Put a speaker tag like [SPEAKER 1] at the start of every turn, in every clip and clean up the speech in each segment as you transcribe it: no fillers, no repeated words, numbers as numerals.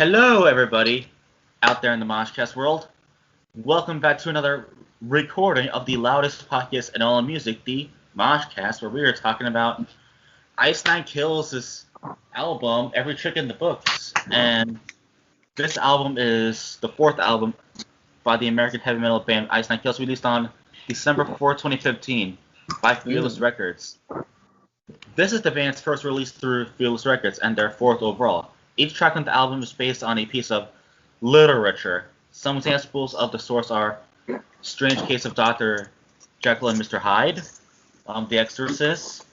[SPEAKER 1] Hello, everybody out there in the MoshCast world. Welcome back to another recording of the loudest podcast in all of music, the MoshCast, where we are talking about Ice Nine Kills' album, Every Trick in the Books. And this album is the fourth album by the American heavy metal band Ice Nine Kills, released on December 4, 2015 by Fearless Records. This is the band's first release through Fearless Records and their fourth overall. Each track on the album is based on a piece of literature. Some examples of the source are Strange Case of Dr. Jekyll and Mr. Hyde, The Exorcist,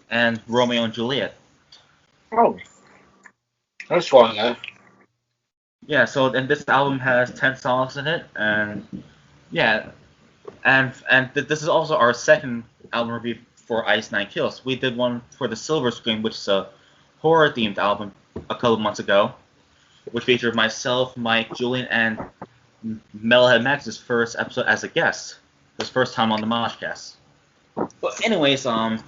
[SPEAKER 1] and Romeo and Juliet.
[SPEAKER 2] Oh, that's fun, though.
[SPEAKER 1] Yeah, and this album has 10 songs in it, and this is also our second album review for Ice Nine Kills. We did one for the Silver Screen, which is a horror-themed album, a couple months ago, which featured myself, Mike, Julian, and Metalhead Max's first episode as a guest. His first time on the MoshCast. But anyways, I'm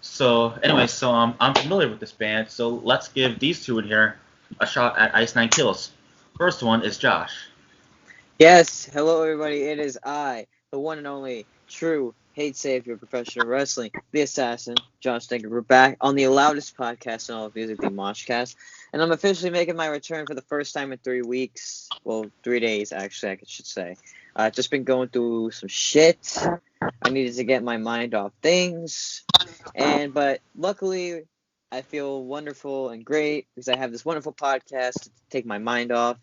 [SPEAKER 1] familiar with this band, so let's give these two in here a shot at Ice Nine Kills. First one is Josh.
[SPEAKER 3] Yes, hello everybody, it is I, the one and only true hate savior of professional wrestling, the assassin, Josh Stinker. We're back on the loudest podcast in all of music, the MoshCast, and I'm officially making my return for the first time in 3 weeks, well, 3 days actually, I should say. I've just been going through some shit. I needed to get my mind off things, but luckily I feel wonderful and great because I have this wonderful podcast to take my mind off.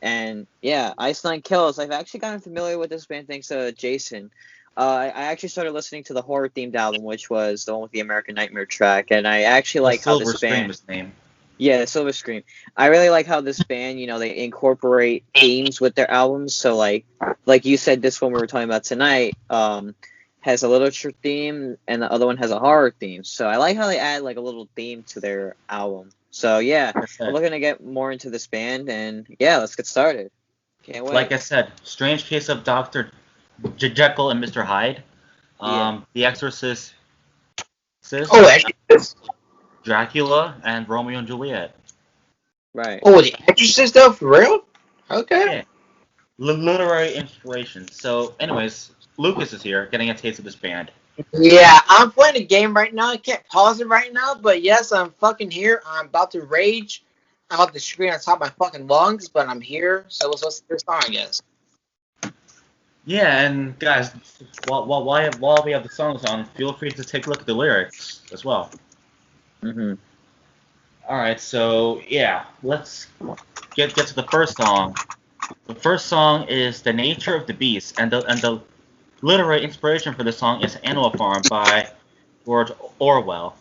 [SPEAKER 3] And yeah, Ice Nine Kills. I've actually gotten familiar with this band thanks to Jason. I actually started listening to the horror-themed album, which was the one with the American Nightmare track, and I actually like how this band...
[SPEAKER 1] name.
[SPEAKER 3] Yeah, Silver Scream. I really like how this band, they incorporate themes with their albums. So, like you said, this one we were talking about tonight has a literature theme, and the other one has a horror theme. So I like how they add, like, a little theme to their album. So, yeah, I'm looking to get more into this band, and, yeah, let's get started. Can't wait.
[SPEAKER 1] Like I said, Strange Case of Dr. Jekyll and Mr. Hyde, The Exorcist, Dracula, and Romeo and Juliet.
[SPEAKER 3] Right.
[SPEAKER 2] Oh, The Exorcist, though, for real? Okay.
[SPEAKER 1] Yeah. Literary inspiration. So, anyways, Lucas is here, getting a taste of this band.
[SPEAKER 2] Yeah, I'm playing a game right now. I can't pause it right now, but yes, I'm fucking here. I'm about to rage. I'm about to scream on top of my fucking lungs, but I'm here, so let's listen to this song, I guess.
[SPEAKER 1] Yeah, and guys, while we have the songs on, feel free to take a look at the lyrics as well.
[SPEAKER 3] Mm-hmm.
[SPEAKER 1] Alright, so yeah, let's get to the first song. The first song is The Nature of the Beast, and the literary inspiration for this song is Animal Farm by George Orwell.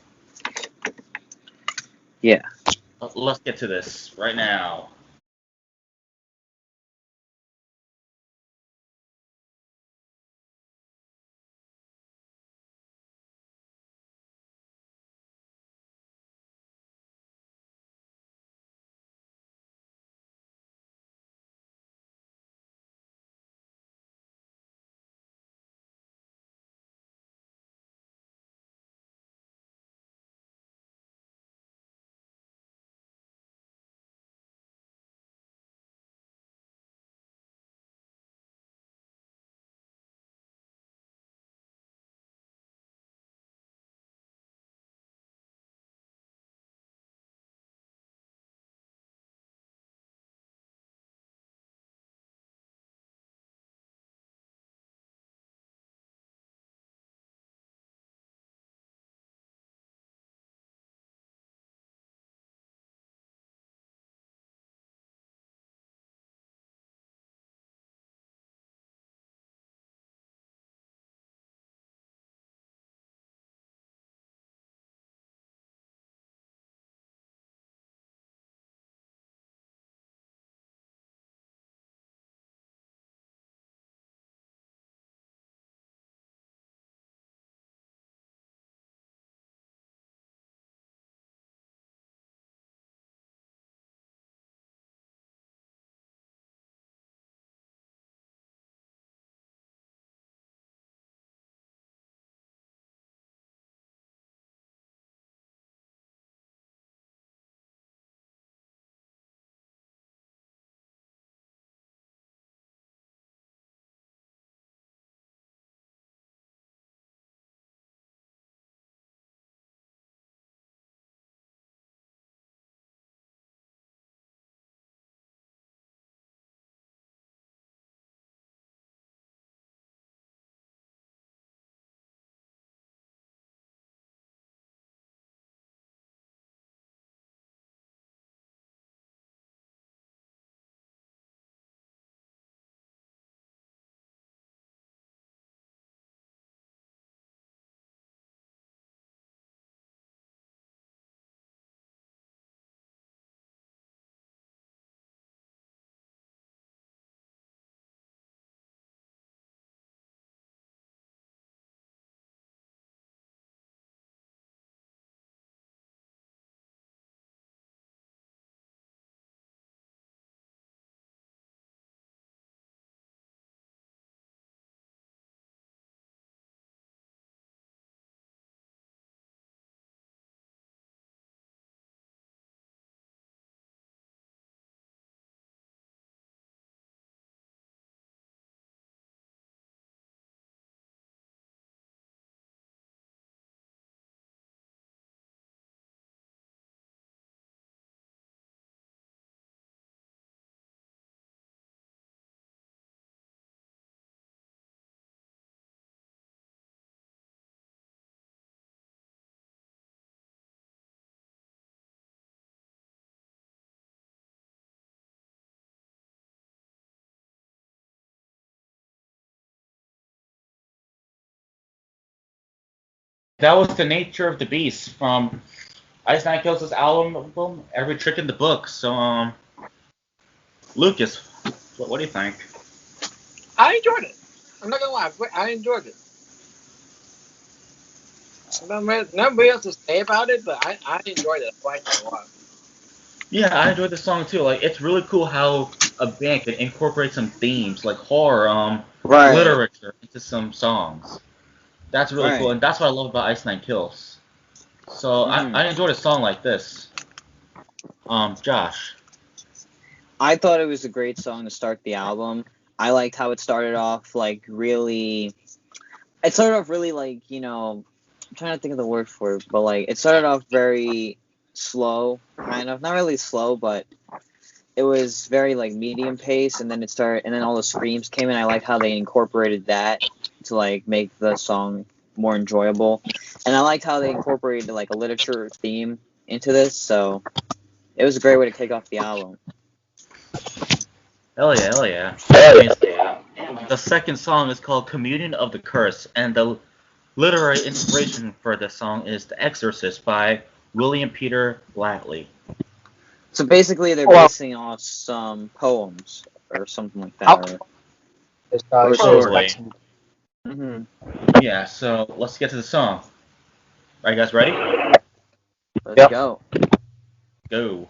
[SPEAKER 3] Yeah.
[SPEAKER 1] Let's get to this right now. that was The Nature of the Beast from Ice Nine Kills' album, Every Trick in the Book. So, Lucas, what do you think?
[SPEAKER 2] I enjoyed it. I'm not gonna lie, I enjoyed it. Nobody else to say about it, but I enjoyed it. I liked it a lot.
[SPEAKER 1] Yeah, I enjoyed the song too. Like, it's really cool how a band can incorporate some themes like horror,
[SPEAKER 3] Right.
[SPEAKER 1] literature into some songs. That's really cool,
[SPEAKER 3] Right.
[SPEAKER 1] and that's what I love about Ice Nine Kills. So I enjoyed a song like this. Josh.
[SPEAKER 3] I thought it was a great song to start the album. I liked how it started off like really. It started off really like I'm trying to think of the word for it, but like it started off very slow, kind of not really slow, but it was very like medium pace, and then and then all the screams came in. I like how they incorporated that to like make the song more enjoyable, and I liked how they incorporated like a literature theme into this. So it was a great way to kick off the album.
[SPEAKER 1] Hell yeah, hell yeah. The second song is called Communion of the Curse, and the literary inspiration for the song is The Exorcist by William Peter Blatty.
[SPEAKER 3] So basically, they're basing off some poems or something like that. Or
[SPEAKER 1] Probably.
[SPEAKER 3] Mm-hmm.
[SPEAKER 1] Yeah, so let's get to the song. Are you guys ready?
[SPEAKER 3] Let's go.
[SPEAKER 1] Go.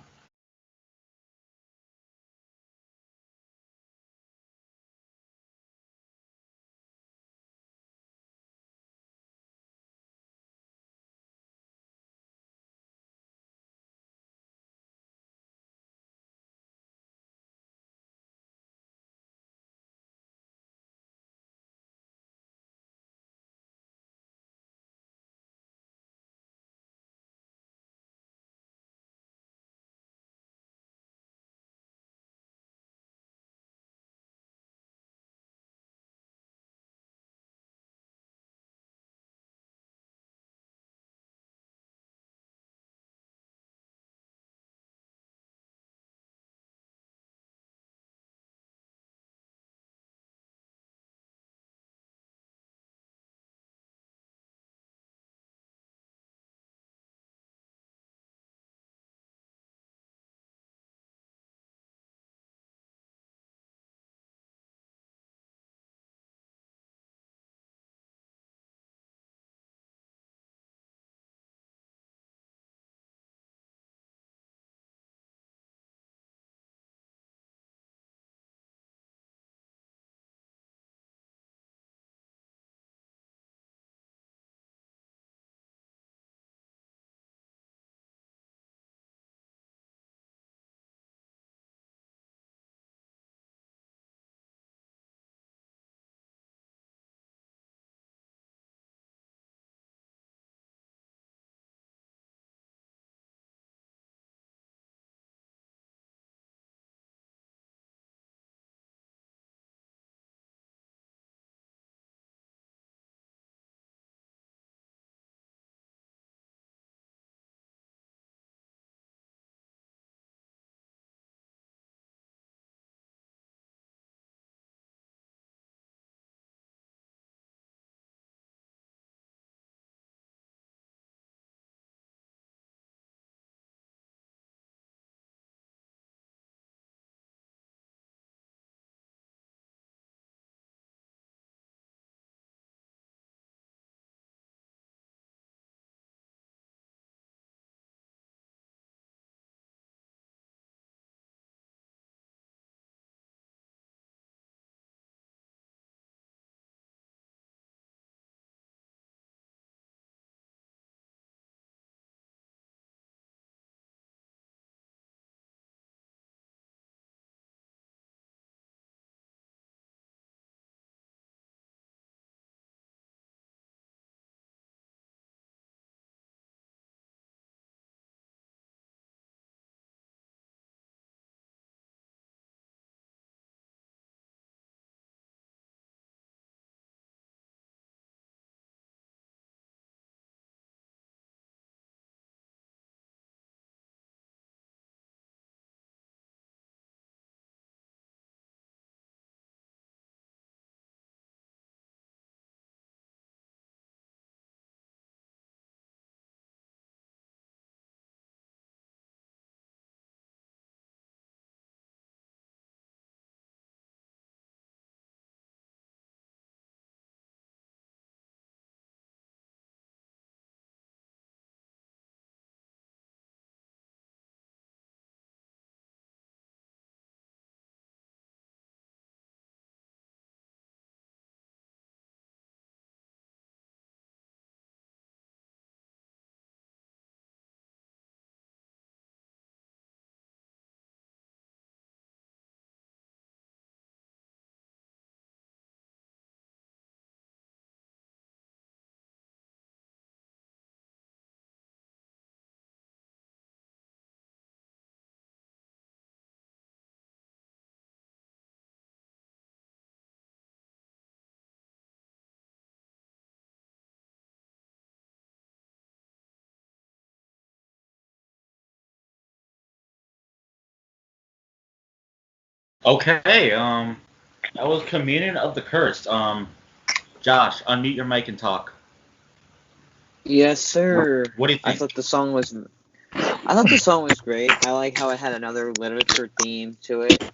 [SPEAKER 1] Okay, that was Communion of the Cursed. Josh, unmute your mic and talk.
[SPEAKER 3] Yes, sir.
[SPEAKER 1] What do you
[SPEAKER 3] I
[SPEAKER 1] think?
[SPEAKER 3] thought the song was great. I like how it had another literature theme to it.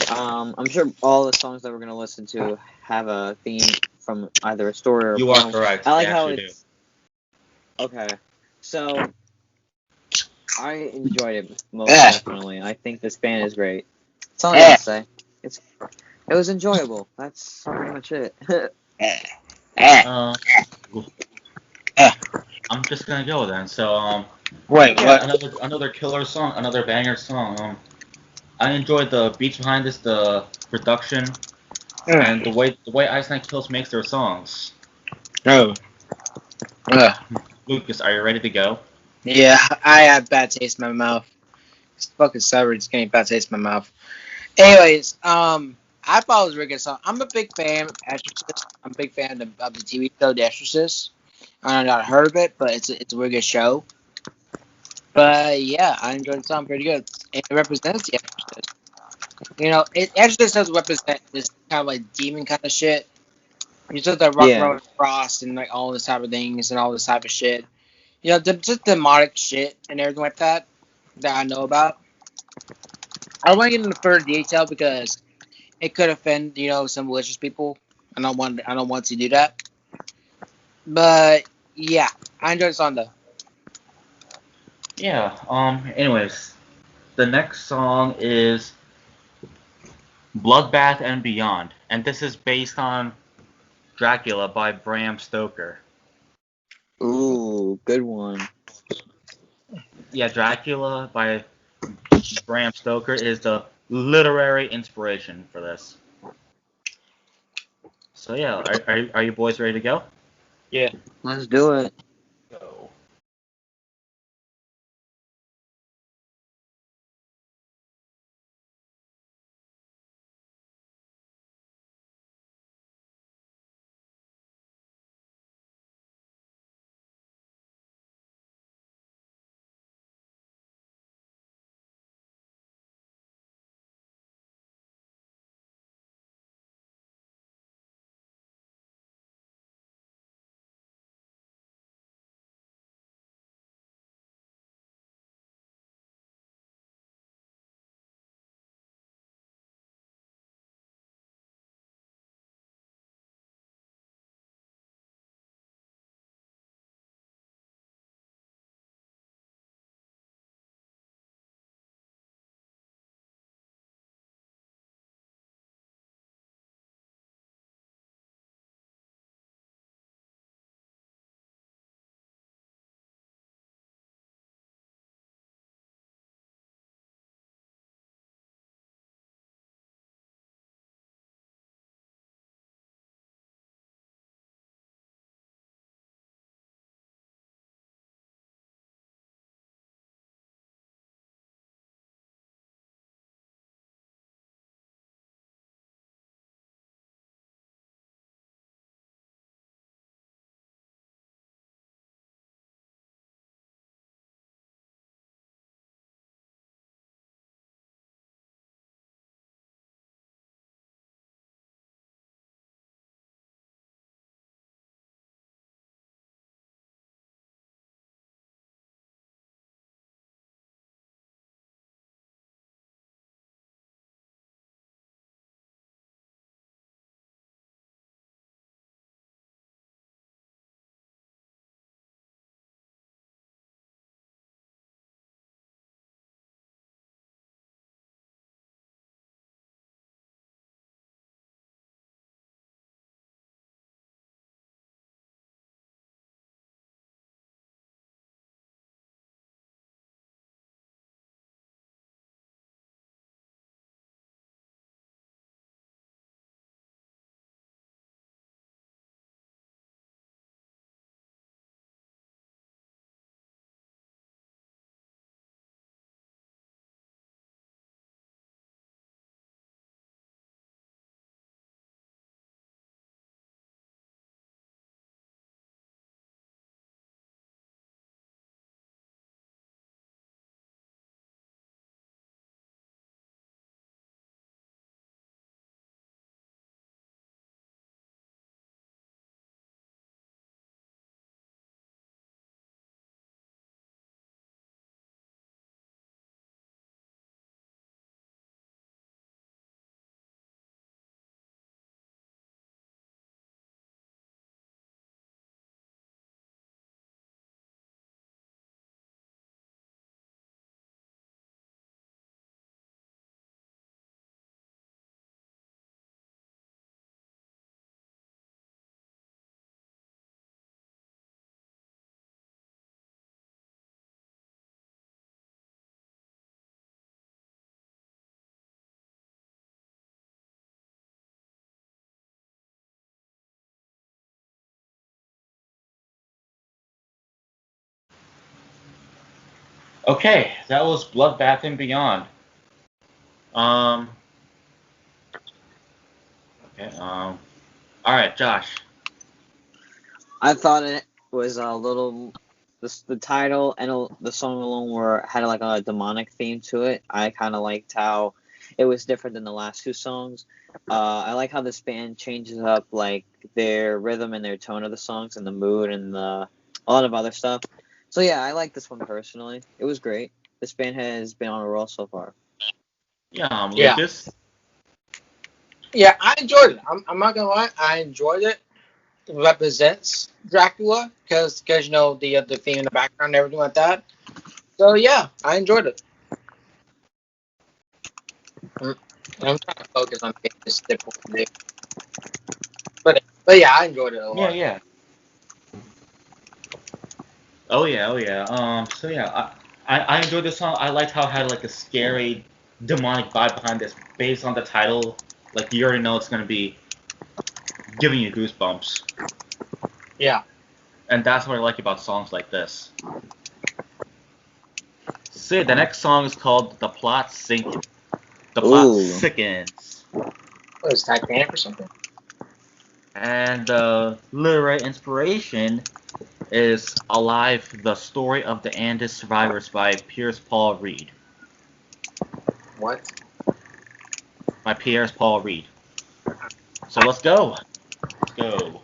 [SPEAKER 3] I'm sure all the songs that we're gonna listen to have a theme from either a story or a
[SPEAKER 1] You are
[SPEAKER 3] poem.
[SPEAKER 1] correct.
[SPEAKER 3] I like
[SPEAKER 1] They
[SPEAKER 3] how
[SPEAKER 1] actually
[SPEAKER 3] it's okay. So I enjoyed it most definitely. I think this band is great. That's all I gotta say. It was enjoyable. That's pretty much it.
[SPEAKER 1] do. I'm just gonna go then. So,
[SPEAKER 2] Wait,
[SPEAKER 1] yeah,
[SPEAKER 2] what?
[SPEAKER 1] another killer song, another banger song. I enjoyed the beats behind this, the production, and the way Ice Nine Kills makes their songs.
[SPEAKER 2] No.
[SPEAKER 1] Lucas, are you ready to go?
[SPEAKER 2] Yeah, I have bad taste in my mouth. It's fucking sour. It's getting bad taste in my mouth. Anyways, I thought it was a really good song. I'm a big fan of Exorcist. I'm a big fan of the TV show The Exorcist. I don't know if you heard of it, but it's a really good show. But yeah, I enjoyed the song pretty good. It represents The Exorcist. You know, Exorcist does represent this kind of like demon kind of shit. You just the rock
[SPEAKER 3] Yeah.
[SPEAKER 2] around cross and like all this type of things and all this type of shit. You know, just demonic shit and everything like that I know about. I don't want to get into further detail because it could offend, some malicious people. I don't want to do that. But yeah, I enjoyed the song though.
[SPEAKER 1] Yeah. Anyways, the next song is Bloodbath and Beyond, and this is based on Dracula by Bram Stoker.
[SPEAKER 3] Ooh, good one.
[SPEAKER 1] Yeah, Dracula by Bram Stoker is the literary inspiration for this. So yeah, are you boys ready to go?
[SPEAKER 2] Yeah.
[SPEAKER 3] Let's do it.
[SPEAKER 1] Go. Okay, that was Bloodbath and Beyond. Um. Okay. All right, Josh.
[SPEAKER 3] I thought it was a little. The title and the song alone had like a demonic theme to it. I kind of liked how it was different than the last two songs. I like how this band changes up like their rhythm and their tone of the songs and the mood and a lot of other stuff. So yeah, I like this one personally. It was great. This band has been on a roll so far.
[SPEAKER 2] Yeah.
[SPEAKER 1] Lucas.
[SPEAKER 2] Yeah, I enjoyed it. I'm not gonna lie, I enjoyed it. It represents Dracula because you know the theme in the background and everything like that. So yeah, I enjoyed it. I'm, I'm trying to focus on making this difficult to do. But yeah, I enjoyed it a
[SPEAKER 1] Yeah,
[SPEAKER 2] lot.
[SPEAKER 1] yeah. Oh yeah, oh yeah. So yeah, I enjoyed this song. I liked how it had like a scary, demonic vibe behind this, based on the title. Like you already know it's gonna be giving you goosebumps,
[SPEAKER 2] Yeah.
[SPEAKER 1] and that's what I like about songs like this. See, the next song is called "The Plot Sink." The plot
[SPEAKER 3] Ooh.
[SPEAKER 1] sickens,
[SPEAKER 2] What is Titanic or something?
[SPEAKER 1] and the literary inspiration is "Alive: The Story of the Andes Survivors" by Piers Paul Reed.
[SPEAKER 2] What?
[SPEAKER 1] By Piers Paul Reed. So let's go. Let's go.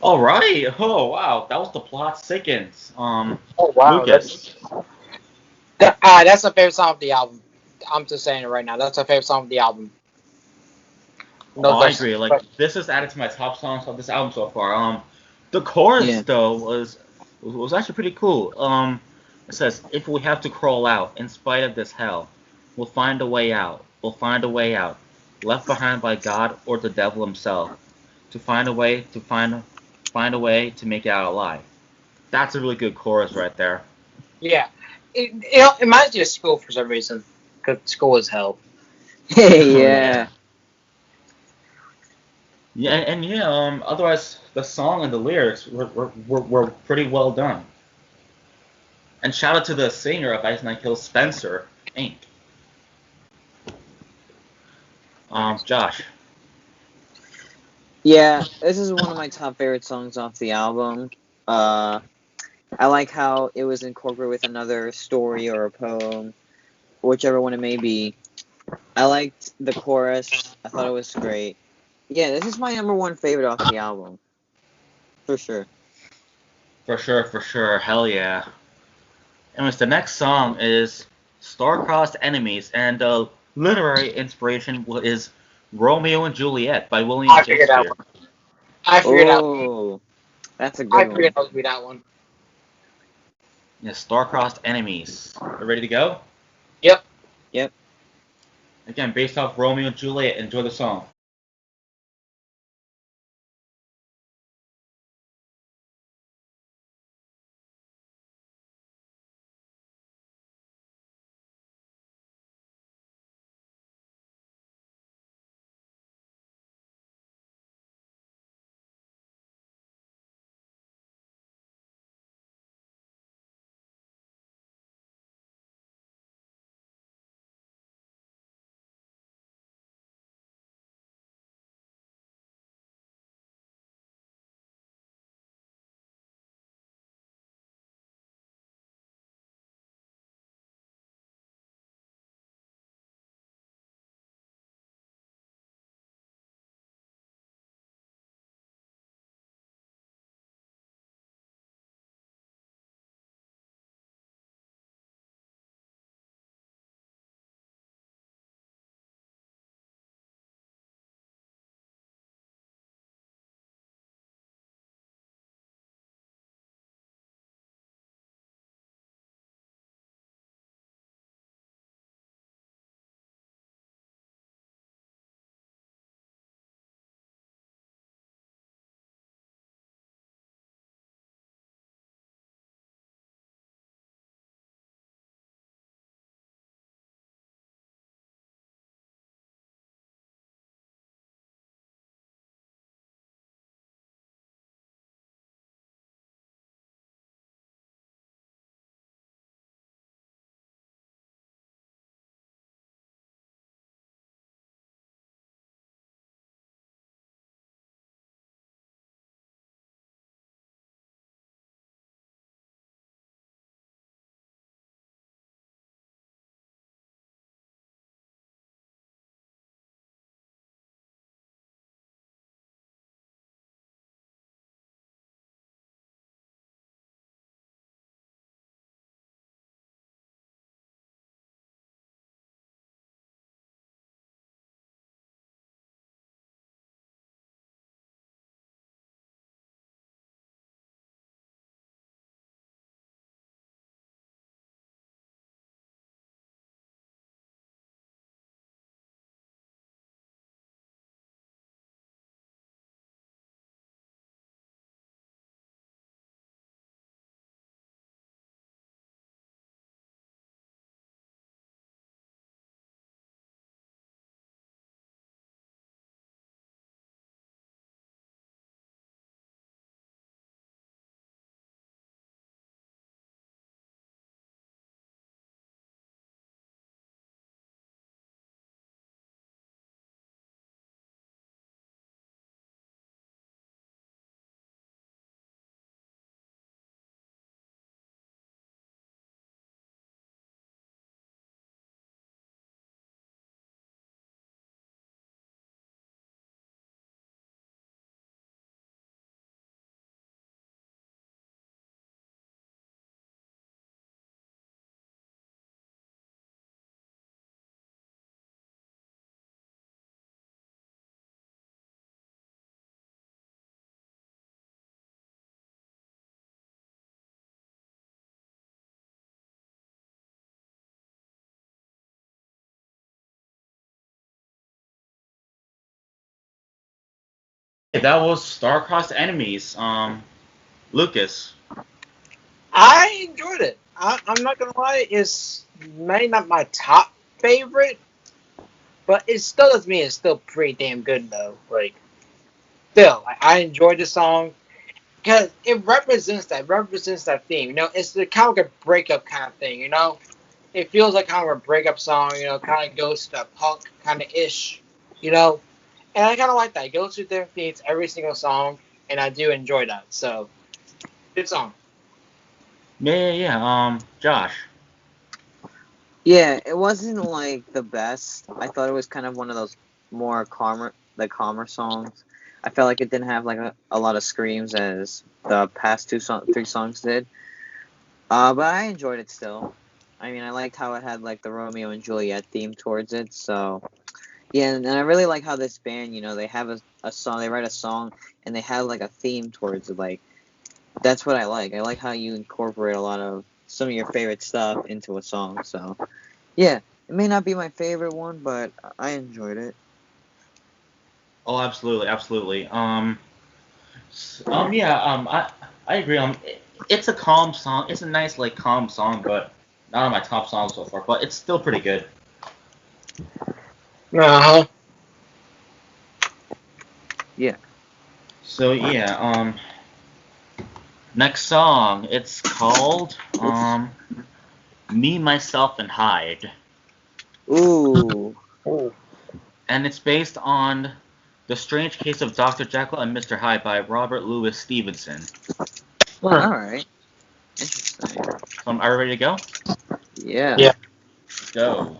[SPEAKER 1] All right. Oh wow, that was the plot thickens.
[SPEAKER 2] Oh wow,
[SPEAKER 1] Lucas.
[SPEAKER 2] that's a favorite song of the album. I'm just saying it right now. That's a favorite song of the album.
[SPEAKER 1] Oh,
[SPEAKER 2] No
[SPEAKER 1] I
[SPEAKER 2] question.
[SPEAKER 1] agree. Like this is added to my top songs of this album so far. The chorus
[SPEAKER 3] Yeah.
[SPEAKER 1] though was actually pretty cool. It says, "If we have to crawl out, in spite of this hell, we'll find a way out. We'll find a way out. Left behind by God or the devil himself, to find a way find a way to make it out alive." That's a really good chorus right there.
[SPEAKER 2] Yeah, it reminds me of school for some reason because school is hell.
[SPEAKER 1] Oh
[SPEAKER 3] Yeah.
[SPEAKER 1] yeah. Yeah, and yeah. Otherwise, the song and the lyrics were pretty well done. And shout out to the singer of Ice Nine Kills, Spencer Inc. Josh.
[SPEAKER 3] Yeah, this is one of my top favorite songs off the album. Uh, I like how it was incorporated with another story or a poem, whichever one it may be. I liked the chorus. I thought it was great. Yeah, this is my number one favorite off the album, for sure.
[SPEAKER 1] For sure, for sure. Hell yeah. Anyways, the next song is Star-Crossed Enemies, and the literary inspiration is Romeo and Juliet by William
[SPEAKER 2] I figured that
[SPEAKER 1] Shakespeare.
[SPEAKER 2] one. I figured out.
[SPEAKER 3] Oh, that's a
[SPEAKER 2] I
[SPEAKER 3] good
[SPEAKER 2] figured
[SPEAKER 3] one.
[SPEAKER 2] that would be that one.
[SPEAKER 1] Yeah, Star-Crossed Enemies. You ready to go?
[SPEAKER 2] Yep.
[SPEAKER 3] Yep.
[SPEAKER 1] Again, based off Romeo and Juliet. Enjoy the song. That was Star-Crossed Enemies. Lucas.
[SPEAKER 2] I enjoyed it. I'm not gonna lie, it's maybe not my top favorite, but it still doesn't mean it's still pretty damn good though. Like, still, I enjoyed the song because it represents that theme. You know, it's the kind of like a breakup kind of thing. You know, it feels like kind of a breakup song. You know, kind of goes to that punk kind of ish. You know, and I kind of like that. It goes through different themes every single song, and I do enjoy that. So, good song.
[SPEAKER 1] Yeah. Josh.
[SPEAKER 3] Yeah, it wasn't like the best. I thought it was kind of one of those more calmer songs. I felt like it didn't have like a lot of screams as the past three songs did. But I enjoyed it still. I mean, I liked how it had like the Romeo and Juliet theme towards it. So yeah, and I really like how this band, they have a song, they write a song, and they have like a theme towards it. Like that's what I like. I like how you incorporate a lot of some of your favorite stuff into a song. So yeah, it may not be my favorite one, but I enjoyed it.
[SPEAKER 1] Oh, absolutely, absolutely. Yeah. I agree. It's a calm song. It's a nice, like, calm song, but not on my top songs so far. But it's still pretty good.
[SPEAKER 2] Uh huh.
[SPEAKER 3] Yeah.
[SPEAKER 1] So yeah. Next song. It's called Me, Myself, and Hyde,
[SPEAKER 3] Ooh.
[SPEAKER 1] and it's based on The Strange Case of Dr. Jekyll and Mr. Hyde by Robert Louis Stevenson.
[SPEAKER 3] All right. Interesting.
[SPEAKER 1] Are you ready to go?
[SPEAKER 3] Yeah.
[SPEAKER 2] Yeah.
[SPEAKER 1] Let's go.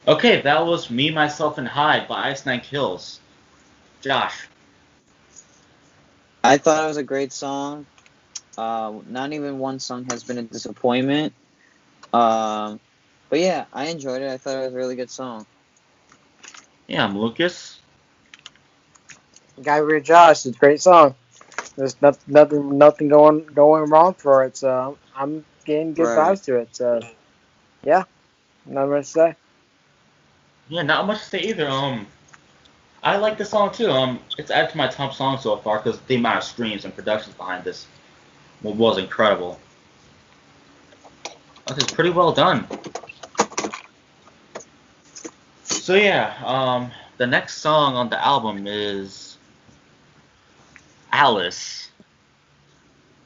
[SPEAKER 1] Okay, that was Me, Myself, and Hyde by Ice Nine Kills. Josh.
[SPEAKER 3] I thought it was a great song. Not even one song has been a disappointment. But yeah, I enjoyed it. I thought it was a really good song.
[SPEAKER 1] Yeah, I'm Lucas.
[SPEAKER 2] Guy with Josh, it's a great song. There's nothing going wrong for it. So I'm getting good
[SPEAKER 3] Right.
[SPEAKER 2] vibes to it. So yeah, nothing much to say.
[SPEAKER 1] Yeah, not much to say either. I like this song too. It's added to my top song so far because the amount of streams and productions behind this was incredible. It's pretty well done. So yeah, the next song on the album is Alice.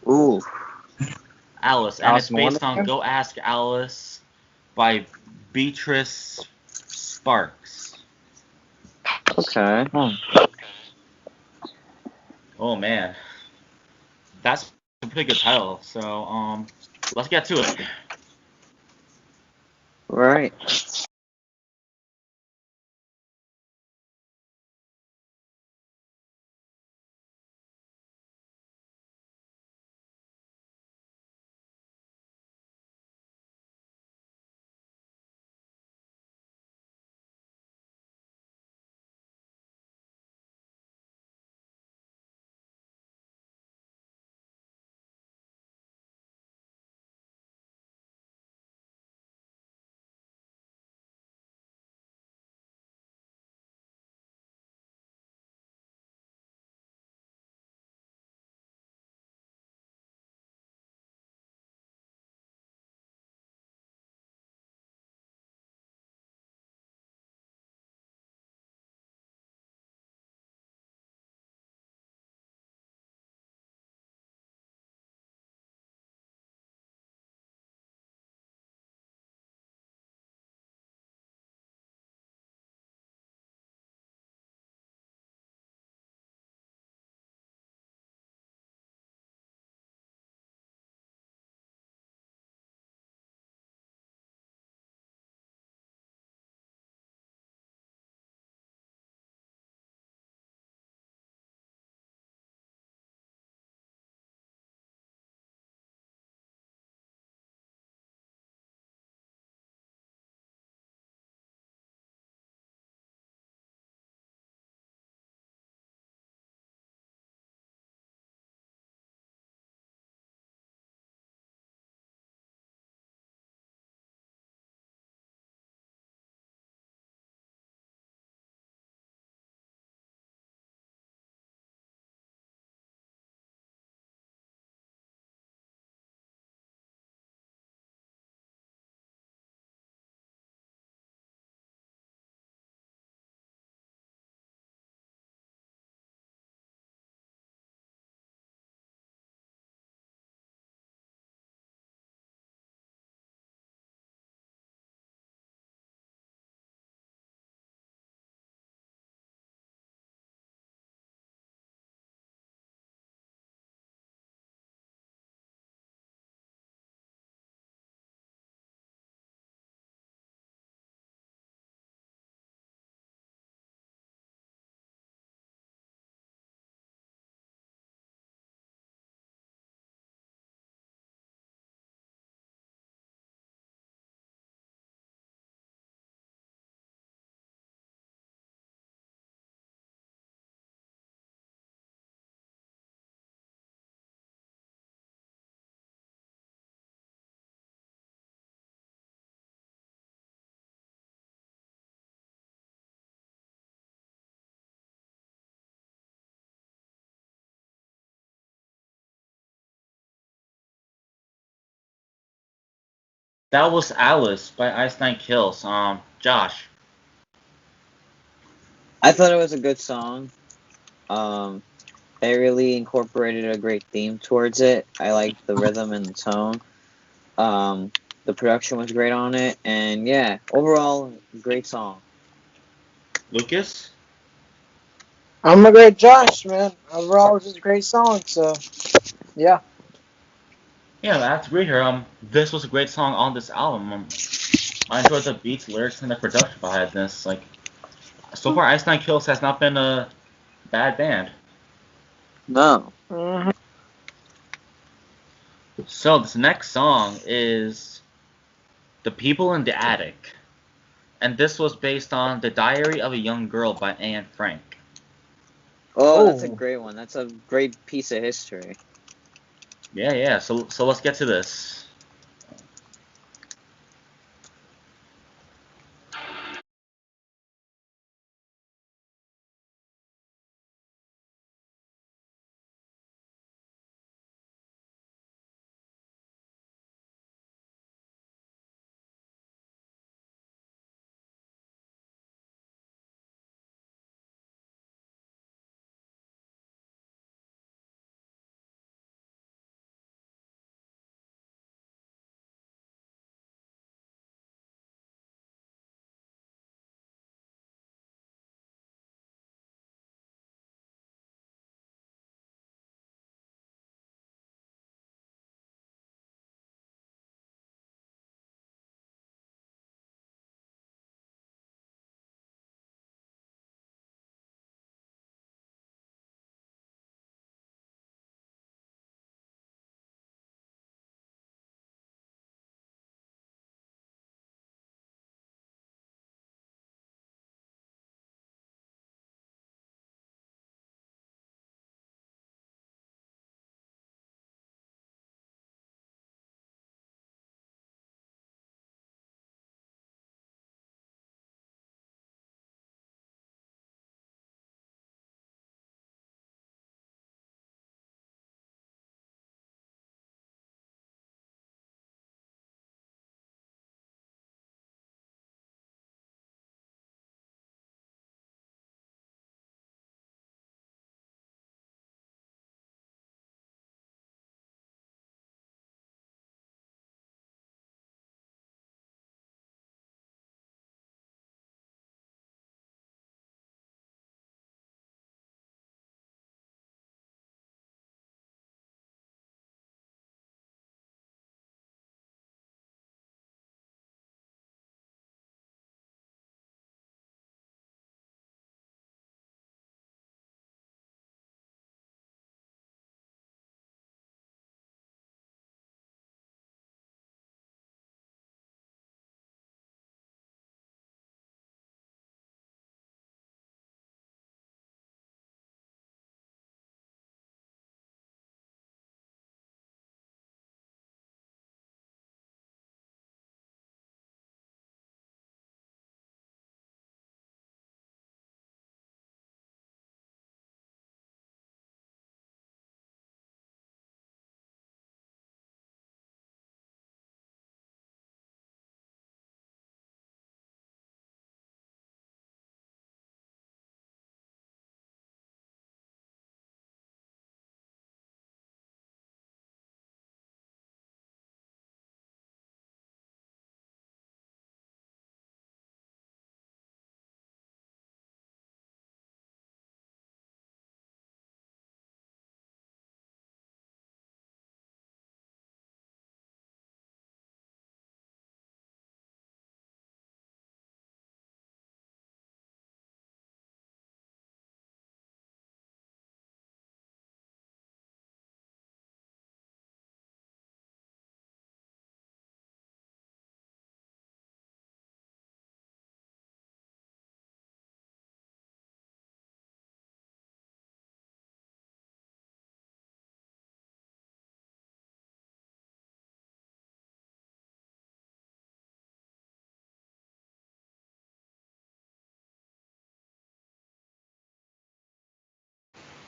[SPEAKER 3] Ooh.
[SPEAKER 1] Alice, and it's
[SPEAKER 2] Alice in
[SPEAKER 1] based on
[SPEAKER 2] Wonderland.
[SPEAKER 1] Go Ask Alice by Beatrice Sparks.
[SPEAKER 3] Okay.
[SPEAKER 1] Oh man, that's a pretty good title. So let's get to it.
[SPEAKER 3] Right.
[SPEAKER 1] That was Alice by Ice Nine Kills. Josh.
[SPEAKER 3] I thought it was a good song. Um, they really incorporated a great theme towards it. I liked the rhythm and the tone. The production was great on it, and yeah, overall, great song.
[SPEAKER 1] Lucas.
[SPEAKER 2] I'm a great Josh, man. Overall, it's just a great song. So yeah.
[SPEAKER 1] Yeah, that's great here. This was a great song on this album. I enjoyed the beats, lyrics, and the production behind this. Like, so far, Ice Nine Kills has not been a bad band.
[SPEAKER 3] No.
[SPEAKER 2] Mhm.
[SPEAKER 1] So this next song is "The People in the Attic," and this was based on "The Diary of a Young Girl" by Anne Frank.
[SPEAKER 3] Oh, that's a
[SPEAKER 2] Oh.
[SPEAKER 3] great one. That's a great piece of history.
[SPEAKER 1] Yeah. So let's get to this.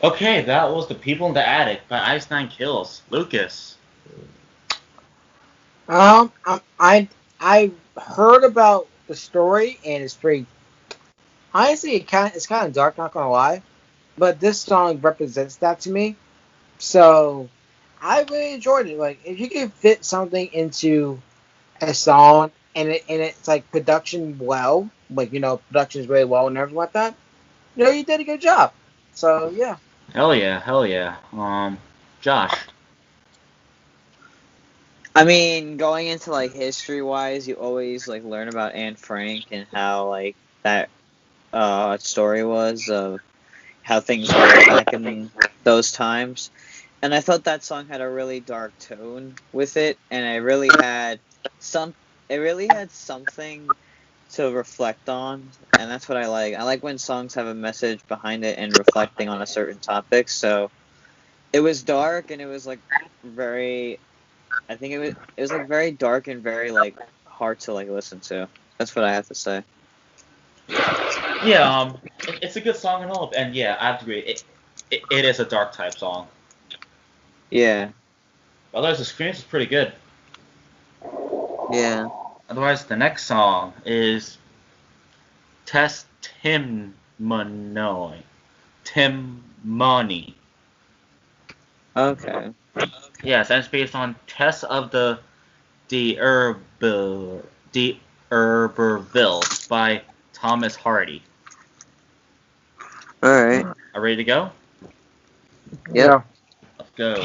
[SPEAKER 1] Okay, that was "The People in the Attic" by Ice Nine Kills. Lucas.
[SPEAKER 2] I heard about the story and it's pretty. Honestly, it's kind of dark. Not gonna lie, but this song represents that to me. So I really enjoyed it. Like if you can fit something into a song and it's like production well, like production is really well and everything like that. You did a good job. So yeah.
[SPEAKER 1] Hell yeah. Josh.
[SPEAKER 3] I mean, going into like history-wise, you always like learn about Anne Frank and how like that story was of how things were back in those times. And I thought that song had a really dark tone with it, and some it really had something to reflect on, and that's what I like. I like when songs have a message behind it and reflecting on a certain topic. So it was dark, and it was like very. I think it was like very dark and very like hard to like listen to. That's what I have to say.
[SPEAKER 1] Yeah, it's a good song and all, and yeah, I agree. It is a dark type song.
[SPEAKER 3] Yeah,
[SPEAKER 1] Otherwise, the experience is pretty good.
[SPEAKER 3] yeah.
[SPEAKER 1] Otherwise, the next song is Testimony. Timony.
[SPEAKER 3] Okay.
[SPEAKER 1] Yes, and it's based on Tess of the D'Urbervilles by Thomas Hardy.
[SPEAKER 3] All right.
[SPEAKER 1] Are ready to go?
[SPEAKER 3] Yep.
[SPEAKER 1] Let's go.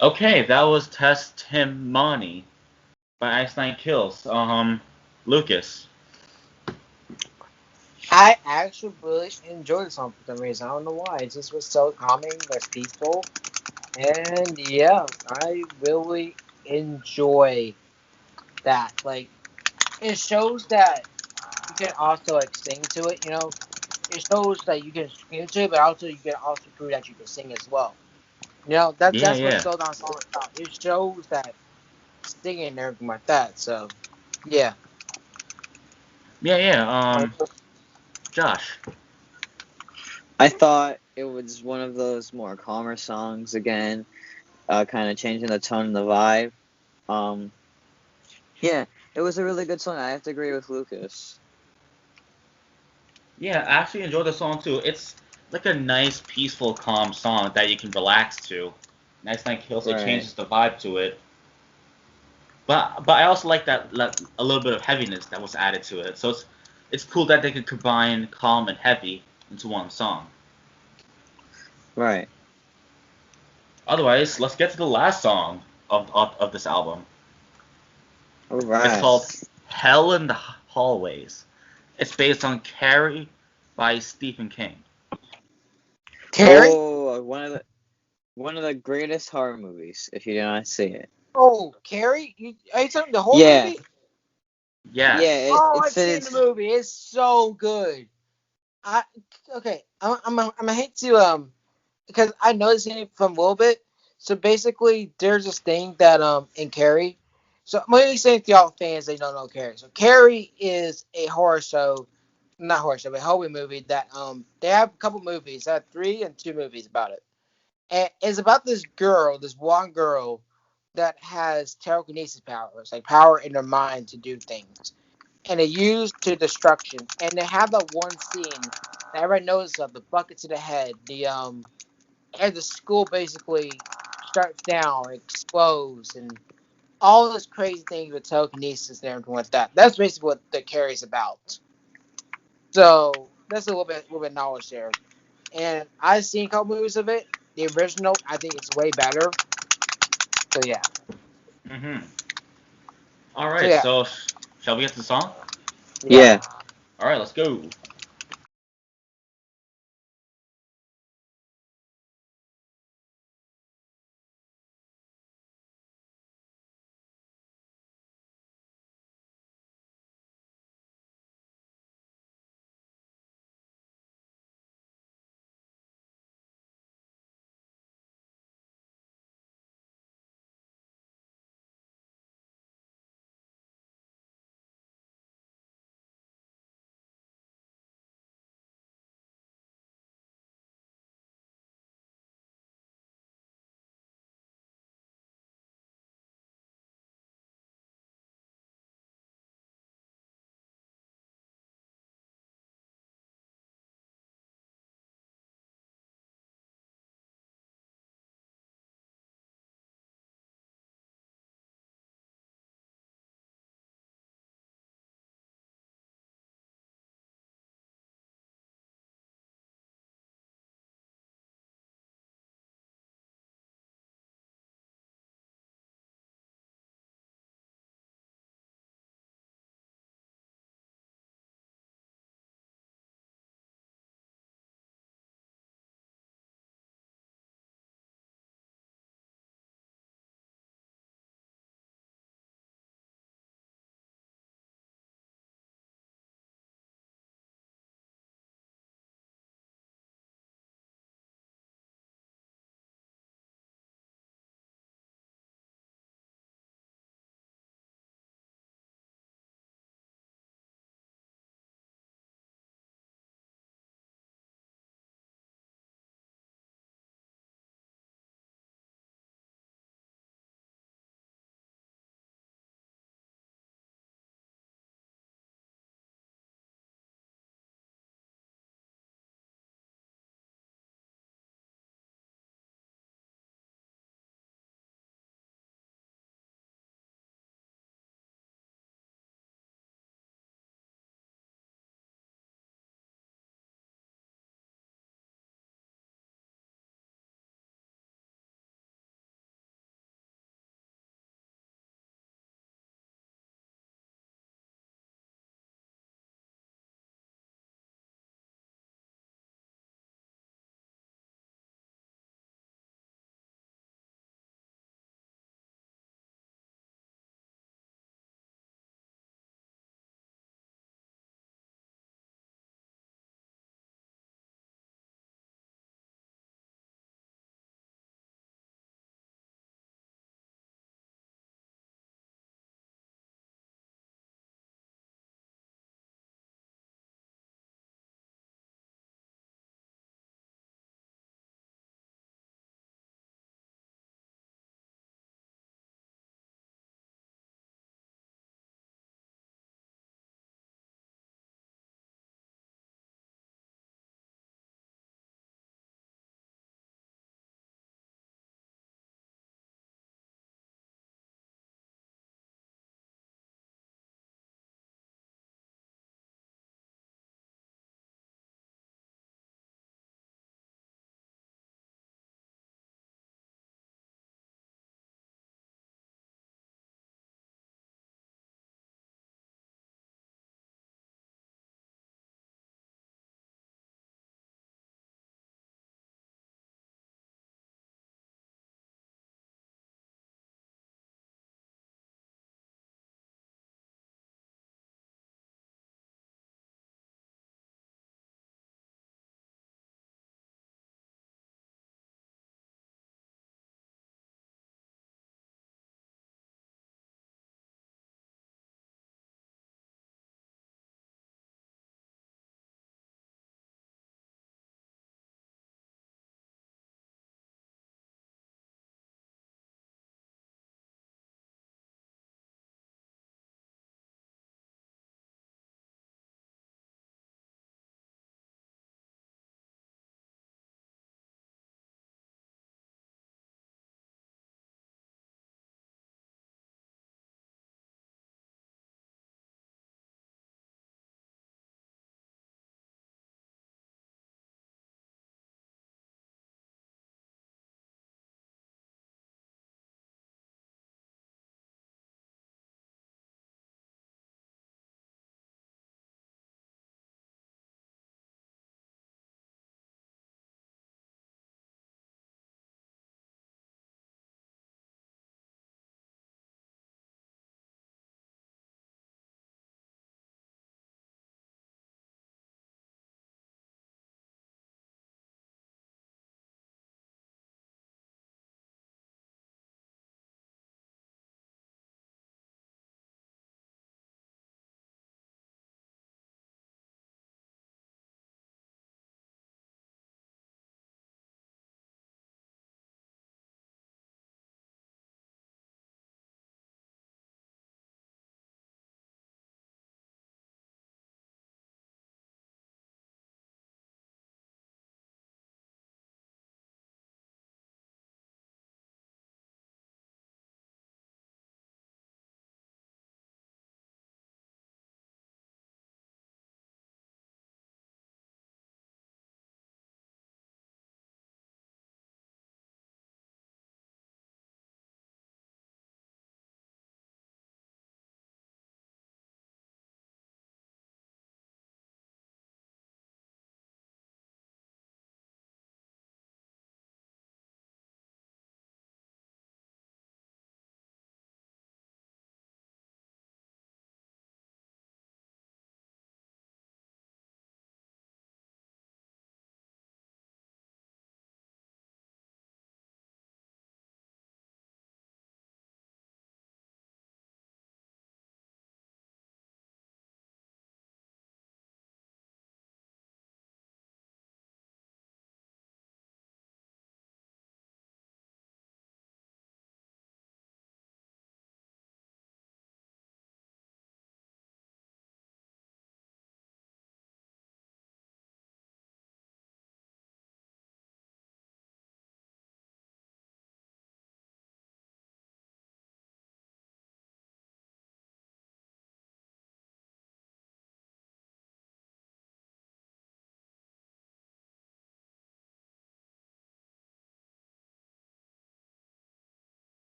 [SPEAKER 1] Okay, that was Testimony by Ice Nine Kills. Lucas.
[SPEAKER 2] I actually really enjoyed the song for some reason. I don't know why. It just was so calming, but peaceful. And yeah, I really enjoy that. Like, it shows that you can also like sing to it. It shows that you can scream to it, but also you can also prove that you can sing as well.
[SPEAKER 1] Yeah,
[SPEAKER 2] That's what
[SPEAKER 1] yeah.
[SPEAKER 2] Slow Down Song is about. It shows that singing and everything like that. So, yeah.
[SPEAKER 1] Yeah. Josh.
[SPEAKER 3] I thought it was one of those more calmer songs again, kind of changing the tone and the vibe. Yeah, it was a really good song. I have to agree with Lucas.
[SPEAKER 1] Yeah, I actually enjoyed the song too. It's like a nice, peaceful, calm song that you can relax to. Nice, like he also
[SPEAKER 3] Right.
[SPEAKER 1] changes the vibe to it. But I also like a little bit of heaviness that was added to it. So it's cool that they could combine calm and heavy into one song.
[SPEAKER 3] Right.
[SPEAKER 1] Otherwise, let's get to the last song of this album.
[SPEAKER 3] All
[SPEAKER 1] It's
[SPEAKER 3] right.
[SPEAKER 1] called Hell in the Hallways. It's based on Carrie by Stephen King.
[SPEAKER 2] Carrie?
[SPEAKER 3] Oh, one of the greatest horror movies. If you did not see it.
[SPEAKER 2] Oh, Carrie? Are you talking the whole
[SPEAKER 3] Yeah.
[SPEAKER 2] movie?
[SPEAKER 3] Yeah.
[SPEAKER 1] Yes.
[SPEAKER 2] Oh,
[SPEAKER 3] It
[SPEAKER 2] I've
[SPEAKER 3] said
[SPEAKER 2] seen the
[SPEAKER 3] it's.
[SPEAKER 2] movie. It's so good. I okay. I'm hate to because I know this thing from a little bit. So basically, there's this thing that in Carrie. So I'm only saying to y'all fans that don't know Carrie. So Carrie is a horror show, not horror show, but a horror movie that they have a couple movies. They have 3 and 2 movies about it. And it's about this girl, this one girl that has telekinesis powers, like power in her mind to do things, and they used to destruction. And they have that one scene that everyone knows of, the bucket to the head, and the school basically starts down, explodes, and all those crazy things with telekinesis and everything like that. That's basically what the carry's about. So that's a little bit knowledge there. And I've seen a couple movies of it. The original, I think it's way better. So yeah.
[SPEAKER 1] Mm-hmm. All
[SPEAKER 2] So
[SPEAKER 1] right.
[SPEAKER 2] yeah.
[SPEAKER 1] So shall we get to the song?
[SPEAKER 2] Yeah.
[SPEAKER 3] Yeah.
[SPEAKER 1] All right. Let's go.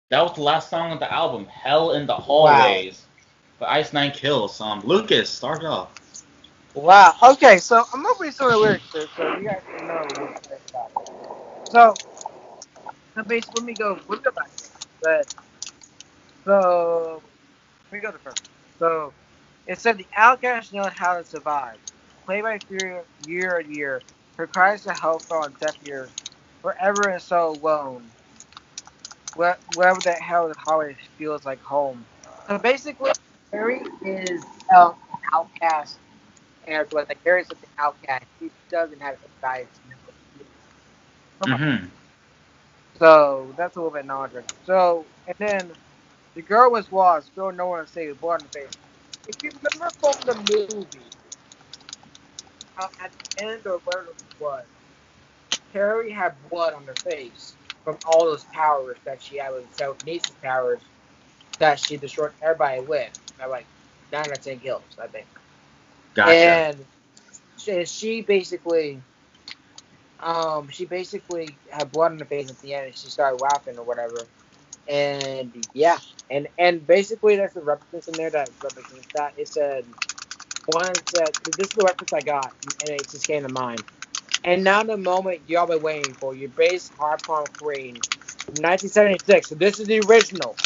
[SPEAKER 1] That was the last song on the album, Hell in the
[SPEAKER 2] Wow.
[SPEAKER 1] Hallways. By Ice Nine Kills. Lucas, start off.
[SPEAKER 2] Wow. Okay, so I'm gonna read some of the lyrics here, so you guys can know what to think about it. So basically, let me go back. But let me go to first. So it said the outcast know how to survive. Play by fear year on year. Her cries to help fell on deaf ears. Forever and so alone. Wherever the hell the hallway feels like home. So basically, Harry is an outcast and what like Harry's such an outcast. He doesn't have anybody to know. Come on.
[SPEAKER 1] Mm-hmm.
[SPEAKER 2] So that's a little bit knowledge. So and then the girl was lost. Girl, no one to save. Blood on the face. If you remember from the movie, at the end or where it was, Harry had blood on her face from all those powers that she had with telekinesis powers that she destroyed everybody with. By like 9 or 10 kills, I think.
[SPEAKER 1] Gotcha.
[SPEAKER 2] And she basically had blood on her face at the end, and she started laughing or whatever. And yeah, and basically that's the reference in there that represents that. It said one said this is the reference I got, and it just came to mind. And now the moment y'all been waiting for, your base hard palm queen from 1976. So this is the original.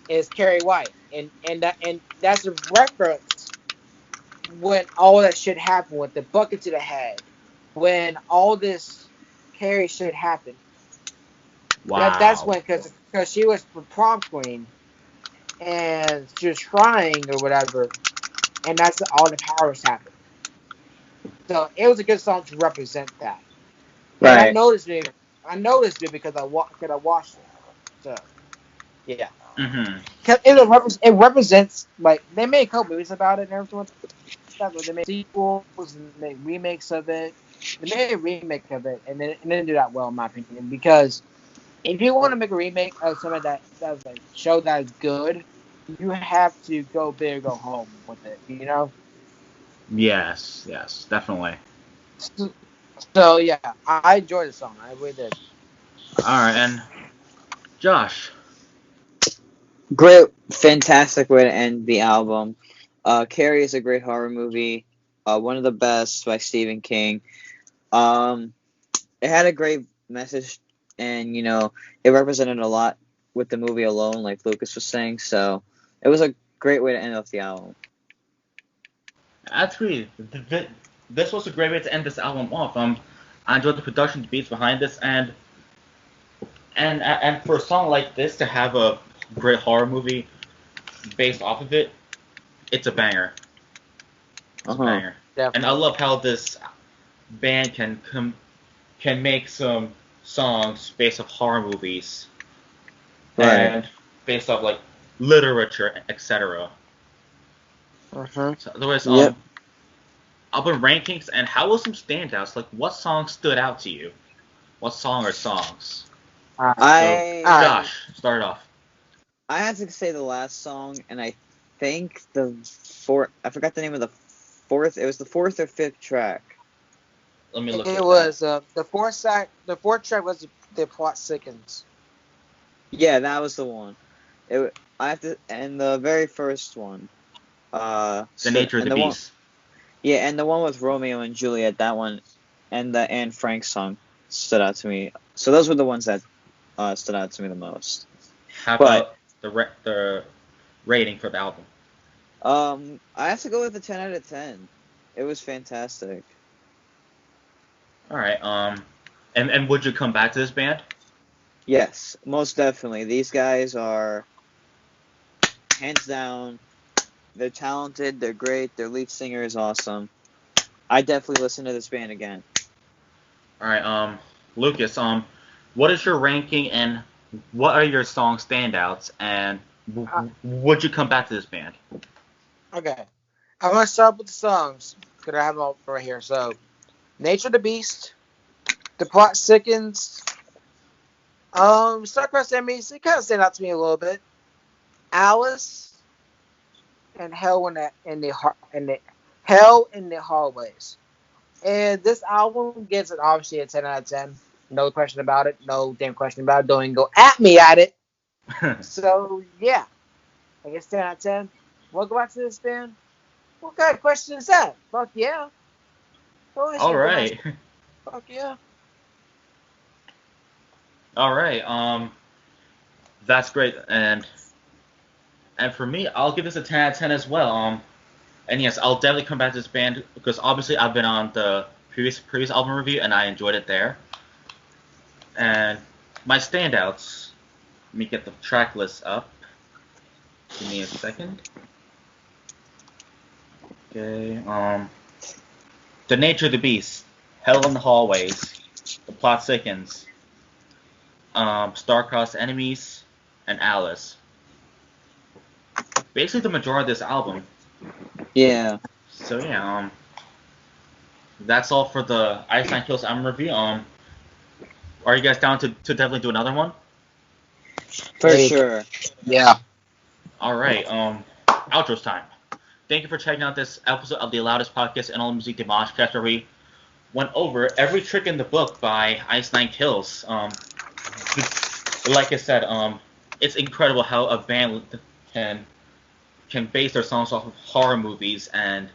[SPEAKER 2] Is Carrie White, and that's a reference when all that shit happened with the bucket to the head, when all this Carrie shit happened. That's
[SPEAKER 1] Wow.
[SPEAKER 2] when because she was the prom queen and she was trying or whatever, and that's all the powers happened. So it was a good song to represent that. And
[SPEAKER 3] Right.
[SPEAKER 2] I noticed it because I watched it. So yeah,
[SPEAKER 1] Mm-hmm.
[SPEAKER 2] because it represents like they made a couple movies about it and everything. They made sequels and they made remakes of it. They made a remake of it and then didn't do that well in my opinion because if you want to make a remake of something that was a show that is good, you have to go big or go home with it. You know.
[SPEAKER 1] Yes, yes, definitely.
[SPEAKER 2] So yeah, I enjoyed the song. I really did.
[SPEAKER 1] Alright, and Josh.
[SPEAKER 3] Great, fantastic way to end the album. Carrie is a great horror movie. One of the best by Stephen King. Um, it had a great message, and it represented a lot with the movie alone, like Lucas was saying. So it was a great way to end off the album.
[SPEAKER 1] Actually, this was a great way to end this album off. I enjoyed the production, the beats behind this, and for a song like this to have a great horror movie based off of it, it's a banger. It's
[SPEAKER 3] Uh
[SPEAKER 1] a
[SPEAKER 3] huh.
[SPEAKER 1] banger. And I
[SPEAKER 2] Definitely.
[SPEAKER 1] love how this band can make some songs based off horror movies
[SPEAKER 3] Right.
[SPEAKER 1] and based off like literature, etc.
[SPEAKER 2] Mhm.
[SPEAKER 1] So otherwise,
[SPEAKER 2] Yep.
[SPEAKER 1] album rankings and how was some standouts? Like what song stood out to you? What song or songs?
[SPEAKER 2] All right.
[SPEAKER 1] So
[SPEAKER 2] All
[SPEAKER 3] I
[SPEAKER 2] right.
[SPEAKER 1] Josh, start off.
[SPEAKER 3] I had to say the last song, and I think the fourth. I forgot the name of the fourth. It was the fourth or fifth track.
[SPEAKER 1] Let me look
[SPEAKER 2] It
[SPEAKER 1] at that.
[SPEAKER 2] was the fourth track. The fourth track was the plot sickens.
[SPEAKER 3] Yeah, that was the one. I have to, and the very first one.
[SPEAKER 1] The Nature of
[SPEAKER 3] And
[SPEAKER 1] the
[SPEAKER 3] the one,
[SPEAKER 1] Beast.
[SPEAKER 3] yeah, and the one with Romeo and Juliet. That one, and the Anne Frank song stood out to me. So those were the ones that stood out to me the most.
[SPEAKER 1] How
[SPEAKER 3] But
[SPEAKER 1] about the rating for the album?
[SPEAKER 3] I have to go with a 10 out of 10. It was fantastic.
[SPEAKER 1] All right. And would you come back to this band?
[SPEAKER 3] Yes, most definitely. These guys are hands down. They're talented. They're great. Their lead singer is awesome. I definitely listen to this band again.
[SPEAKER 1] All right. Lucas. What is your ranking and what are your song standouts? And
[SPEAKER 2] Uh,
[SPEAKER 1] would you come back to this band?
[SPEAKER 2] okay. I'm gonna start with the songs because I have them all right here. So, Nature of the Beast, the plot sickens. Starcross enemies. It kind of stand out to me a little bit. Alice and Hell in the Hell in the Hallways. And this album gets it obviously a 10 out of 10. No question about it. No damn question about it. Don't even go at me at it. So, yeah. I guess 10 out of 10. Welcome back to this band. What kind of question is that? Fuck yeah.
[SPEAKER 1] All right.
[SPEAKER 2] Fuck yeah.
[SPEAKER 1] All right. That's great. And for me, I'll give this a 10 out of 10 as well. And yes, I'll definitely come back to this band because obviously I've been on the previous album review and I enjoyed it there. And my standouts. Let me get the track list up. Give me a second. Okay. The Nature of the Beast, Hell in the Hallways, The Plot Thickens, Star-Crossed Enemies, and Alice. Basically, the majority of this album.
[SPEAKER 3] Yeah.
[SPEAKER 1] So yeah, that's all for the Ice Nine Kills album review. Are you guys down to definitely do another one?
[SPEAKER 3] For sure.
[SPEAKER 2] Yeah.
[SPEAKER 1] All right. Outros time. Thank you for checking out this episode of the Loudest Podcast and All Music, the MoshCast, where we went over every trick in the book by Ice Nine Kills. Like I said, it's incredible how a band can base their songs off of horror movies and